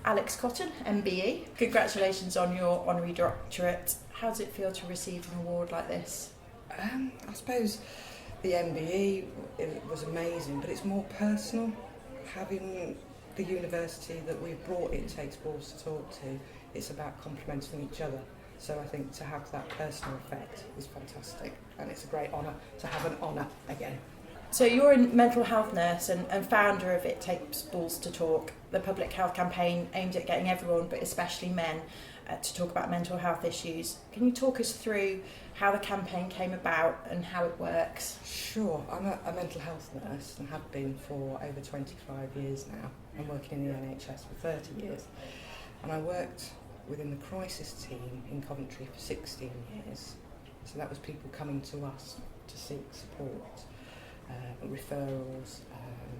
Alex Cotton MBE. Congratulations on your honorary doctorate. How does it feel to receive an award like this? I suppose the MBE it was amazing, but it's more personal. Having the university that we've brought in Takes Balls to Talk to, it's about complementing each other. So I think to have that personal effect is fantastic, and it's a great honour to have an honour again. So you're a mental health nurse and founder of It Takes Balls to Talk, the public health campaign aimed at getting everyone, but especially men, to talk about mental health issues. Can you talk us through how the campaign came about and how it works? Sure, I'm a mental health nurse and have been for over 25 years now. I'm working in the NHS for 30 years, and I worked within the crisis team in Coventry for 16 years. So that was people coming to us to seek support, referrals,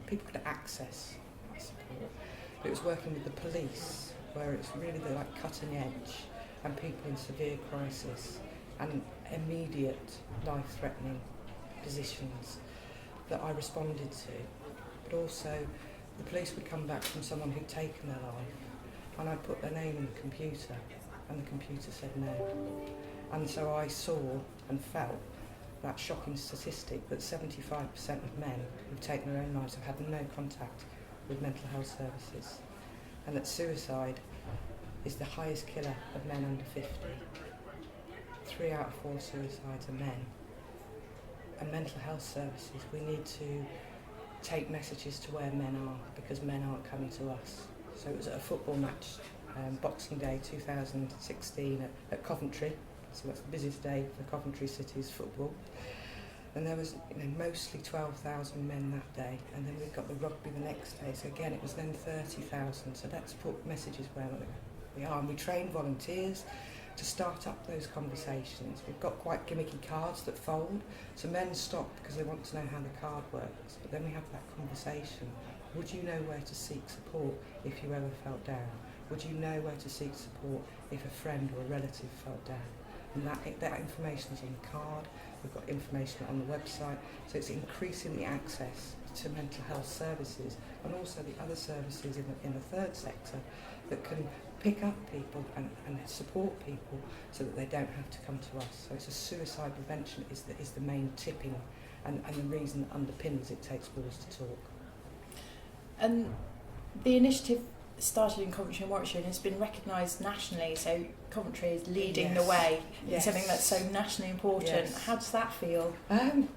people could access that support. But it was working with the police, where it's really the cutting edge, and people in severe crisis and immediate life-threatening positions that I responded to. But also the police would come back from someone who'd taken their life, and I'd put their name in the computer, and the computer said no. And so I saw and felt that shocking statistic that 75% of men who've taken their own lives have had no contact with mental health services, and that suicide is the highest killer of men under 50. 3 out of 4 suicides are men. And mental health services, we need to take messages to where men are, because men aren't coming to us. So it was at a football match, Boxing Day 2016 at Coventry. So that's the busiest day for Coventry City's football. And there was mostly 12,000 men that day, and then we've got the rugby the next day. So again, it was then 30,000. So let's put messages where we are. And we train volunteers to start up those conversations. We've got quite gimmicky cards that fold, so men stop because they want to know how the card works. But then we have that conversation. Would you know where to seek support if you ever felt down? Would you know where to seek support if a friend or a relative felt down? And that information is on the card. We've got information on the website, so it's increasing the access to mental health services, and also the other services in the third sector that can pick up people and support people so that they don't have to come to us. So it's a suicide prevention is the main tipping and the reason that underpins It Takes Balls to Talk. And the initiative started in Coventry and Warwickshire and has been recognised nationally, so Coventry is leading the way in something that's so nationally important. Yes. How does that feel?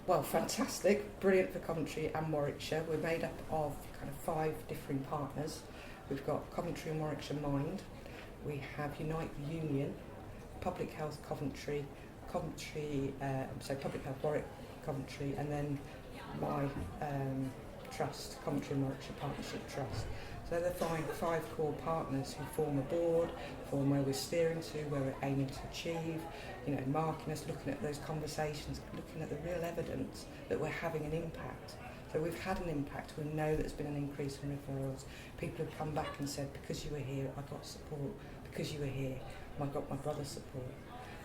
Well, fantastic, brilliant for Coventry and Warwickshire. We're made up of kind of 5 different partners. We've got Coventry and Warwickshire Mind, we have Unite the Union, Public Health Coventry, Public Health Warwick Coventry, and then my trust, Coventry and Warwickshire Partnership Trust. So they're the 5 core partners who form a board, form where we're steering to, where we're aiming to achieve, marking us, looking at those conversations, looking at the real evidence that we're having an impact. So we've had an impact. We know there's been an increase in referrals. People have come back and said, because you were here, I got support. Because you were here, I got my brother's support.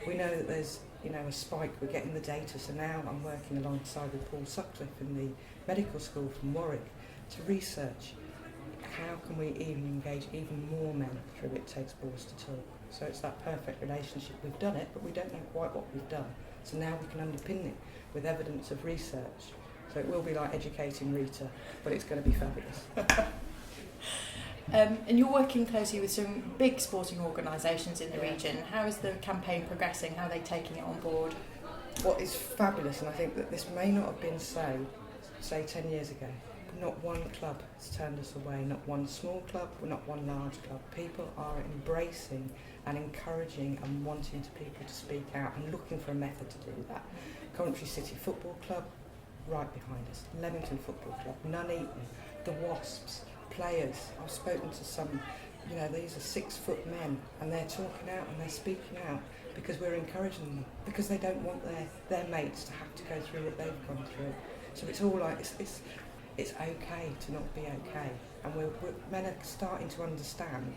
We know that there's a spike. We're getting the data. So now I'm working alongside with Paul Sutcliffe in the medical school from Warwick to research how can we even engage even more men through It Takes Balls to Talk. So it's that perfect relationship. We've done it, but we don't know quite what we've done. So now we can underpin it with evidence of research. So it will be like educating Rita, but it's going to be fabulous. And you're working closely with some big sporting organisations in the region. How is the campaign progressing? How are they taking it on board? What is fabulous, and I think that this may not have been so, say 10 years ago, not one club has turned us away, not one small club, not one large club. People are embracing and encouraging and wanting people to speak out and looking for a method to do that. Coventry City Football Club, right behind us. Leamington Football Club, Nuneaton, the Wasps, players. I've spoken to some, these are 6-foot men, and they're talking out and they're speaking out because we're encouraging them, because they don't want their mates to have to go through what they've gone through. So it's all like, it's okay to not be okay, and men are starting to understand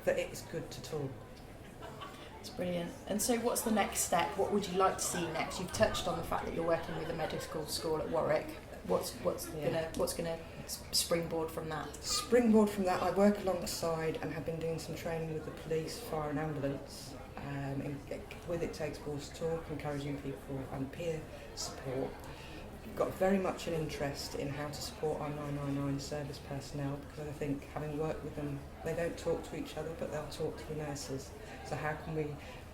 that it's good to talk. It's brilliant. And so what's the next step? What would you like to see next? You've touched on the fact that you're working with a medical school at Warwick. what's gonna springboard from that? Springboard from that, I work alongside and have been doing some training with the police, fire and ambulance. With It Takes Balls to Talk, encouraging people and peer support. Got very much an interest in how to support our 999 service personnel, because I think, having worked with them, they don't talk to each other but they'll talk to the nurses. So how can we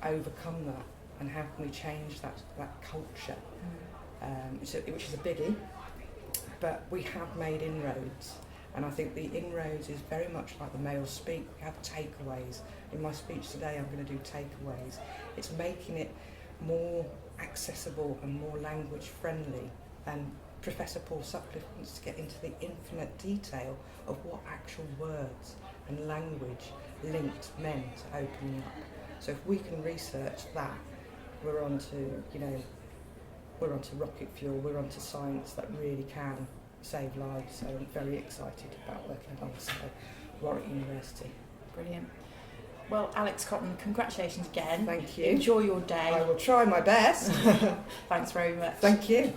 overcome that, and how can we change that culture, which is a biggie, but we have made inroads. And I think the inroads is very much like the male speak. We have takeaways. In my speech today, I'm going to do takeaways. It's making it more accessible and more language friendly. And Professor Paul Sutcliffe wants to get into the infinite detail of what actual words and language linked men to opening up. So if we can research that, we're on to rocket fuel, we're on to science that really can save lives. So I'm very excited about working alongside Warwick University. Brilliant. Well, Alex Cotton, congratulations again. Thank you. Enjoy your day. I will try my best. Thanks very much. Thank you.